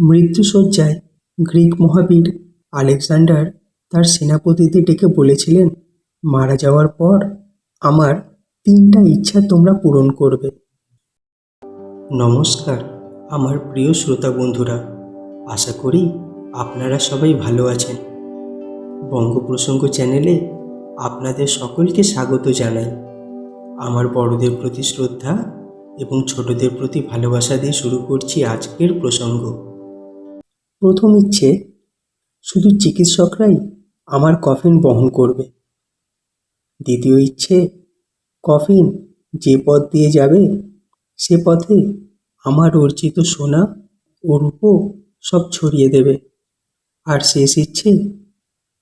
মৃত্যুশয্যায় Greek মহাবীর Alexander তার সেনাপতিদের ডেকে বলেছিলেন, মারা যাওয়ার পর আমার 3টা ইচ্ছা তোমরা পূরণ করবে। নমস্কার আমার প্রিয় শ্রোতা বন্ধুরা, আশা করি আপনারা সবাই ভালো আছেন। বঙ্গপ্রসঙ্গ চ্যানেলে আপনাদের সকলকে স্বাগত জানাই। আমার বড়দের প্রতি শ্রদ্ধা এবং ছোটদের প্রতি ভালোবাসা দিয়ে শুরু করছি আজকের প্রসঙ্গ। প্রথম ইচ্ছে, শুধু চিকিৎসকরাই আমার কফিন বহন করবে। দ্বিতীয় ইচ্ছে, কফিন যে পথ দিয়ে যাবে সে পথে আমার অর্জিত সোনা ও রূপো সব ছড়িয়ে দেবে। আর শেষ ইচ্ছে,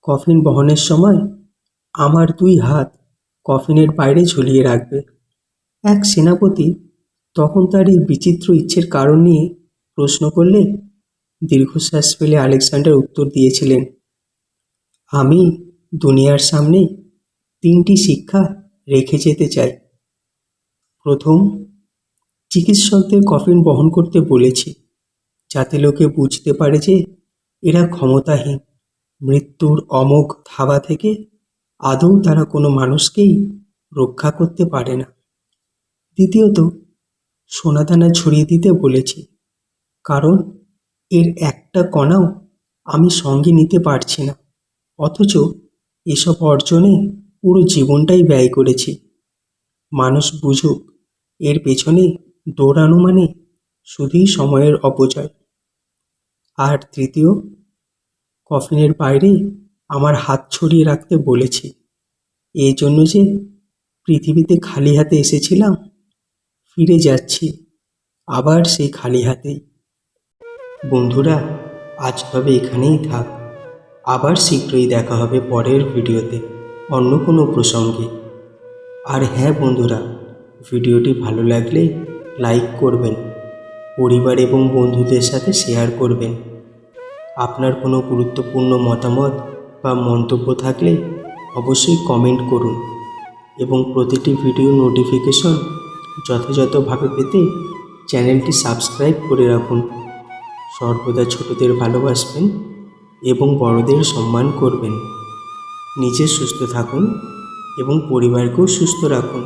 কফিন বহনের সময় আমার 2 হাত কফিনের বাইরে ঝুলিয়ে রাখবে। এক সেনাপতি তখন তার এই বিচিত্র ইচ্ছের কারণ নিয়ে প্রশ্ন করলে দীর্ঘশ্বাস ফেলে আলেকজান্ডার উত্তর দিয়েছিলেন, আমি দুনিয়ার সামনে 3টি শিক্ষা রেখে যেতে চাই। প্রথম, চিকিৎসকদের কফিন বহন করতে বলেছি যাতে লোকে বুঝতে পারে যে এরা ক্ষমতাহীন। মৃত্যুর অমোঘ থাবা থেকে আদৌ তারা কোনো মানুষকেই রক্ষা করতে পারে না। দ্বিতীয়ত, সোনাদানা ছড়িয়ে দিতে বলেছি, কারণ এর একটা কণাও আমি সঙ্গে নিতে পারছি না, অথচ এসব অর্জনে পুরো জীবনটাই ব্যয় করেছি। মানুষ বুঝুক এর পেছনে দৌড়ানো মানে শুধুই সময়ের অপচয়। আর তৃতীয়, কফিনের বাইরে আমার হাত ছড়িয়ে রাখতে বলেছি, এই জন্য যে পৃথিবীতে খালি হাতে এসেছিলাম, ফিরে যাচ্ছি আবার সেই খালি হাতেই। বন্ধুরা, আজ তবে এখানেই থাক। আবার শীঘ্রই দেখা হবে পরের ভিডিওতে অন্য কোনো প্রসঙ্গে। আর হ্যাঁ বন্ধুরা, ভিডিওটি ভালো লাগলে লাইক করবেন, পরিবার এবং বন্ধুদের সাথে শেয়ার করবেন। আপনার কোনো গুরুত্বপূর্ণ মতামত বা মন্তব্য থাকলে অবশ্যই কমেন্ট করুন এবং প্রতিটি ভিডিও নোটিফিকেশন যথাযথভাবে পেতে চ্যানেলটি সাবস্ক্রাইব করে রাখুন। সর্বদা ছোটদের ভালোবাসবেন এবং বড়দের সম্মান করবেন। নিজে সুস্থ থাকুন এবং পরিবারকেও সুস্থ রাখুন।